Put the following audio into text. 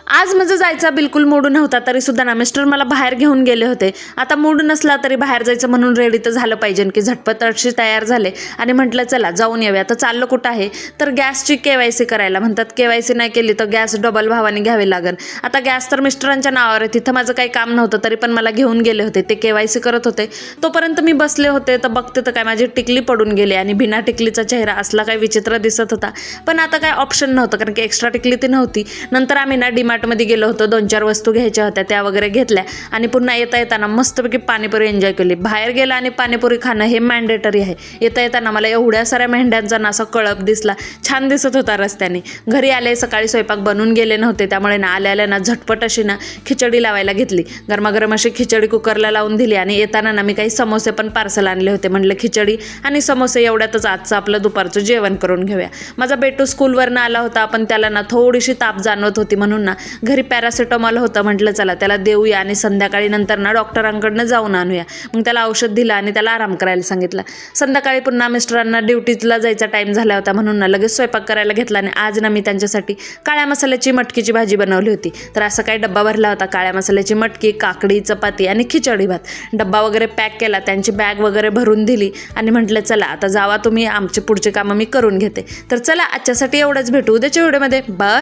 आज माझं जायचा बिलकुल मूड नव्हता, तरी सुद्धा ना मिस्टर मला बाहेर घेऊन गेले होते. आता मूड नसला तरी बाहेर जायचं म्हणून रेडी तर झालं पाहिजे की झटपट अशी तयार झाले आणि म्हटलं चला जाऊन येऊया. तर चाललं कुठं आहे तर गॅसची KYC करायला. म्हणतात KYC नाही केली तर गॅस डबल भावाने घ्यावे लागेल. आता गॅस तर मिस्टरांच्या नावावर आहे, तिथं माझं काही काम नव्हतं तरी पण मला घेऊन गेले होते. ते KYC करत होते, तोपर्यंत मी बसले होते तर बघते तर काय माझी टिकली पडून गेली आणि बिना टिकलीचा चेहरा असला काही विचित्र दिसत होता. पण आता काय ऑप्शन नव्हतं कारण की एक्स्ट्रा टिकली ती नव्हती. नंतर आम्ही ना मध्ये गेलो होतो, 2-4 वस्तू घ्यायच्या होत्या त्या वगैरे घेतल्या आणि पुन्हा येता येताना मस्तपैकी पाणीपुरी एन्जॉय केली. बाहेर गेला आणि पाणीपुरी खाणं हे मॅन्डेटरी आहे. येता येताना मला एवढ्या साऱ्या मेंढ्यांचा ना असा कळप दिसला, छान दिसत होता रस्त्याने. घरी आले, सकाळी स्वयंपाक बनवून गेले नव्हते त्यामुळे ना आल्या ना झटपट अशी ना खिचडी लावायला घेतली. गरमागरम अशी खिचडी कुकरला लावून दिली आणि येताना ना मी काही समोसे पण पार्सल आणले होते. म्हटलं खिचडी आणि समोसे एवढ्यातच आजचं आपलं दुपारचं जेवण करून घेऊया. माझा बेटू स्कूलवरनं आला होता, पण त्याला ना थोडीशी ताप जाणवत होती म्हणून ना घरी पॅरासिटामॉल होतं. म्हटलं चला त्याला देऊया आणि संध्याकाळी नंतर ना डॉक्टरांकडनं जाऊन आणूया. मग त्याला औषध दिलं आणि त्याला आराम करायला सांगितलं. संध्याकाळी पुन्हा मिस्टरांना ड्युटीला जायचा टाईम झाला होता म्हणून ना लगेच स्वयंपाक करायला घेतला आणि आज ना मी त्यांच्यासाठी काळ्या मसाल्याची मटकीची भाजी बनवली होती. तर असं काही डब्बा भरला होता, काळ्या मसाल्याची मटकी, काकडी, चपाती आणि खिचडी भात. डब्बा वगैरे पॅक केला, त्यांची बॅग वगैरे भरून दिली आणि म्हटलं चला आता जावा तुम्ही, आमचे पुढचे कामं मी करून घेते. तर चला आजच्यासाठी एवढंच, भेटू उद्याच्या व्हिडिओमध्ये. बाय.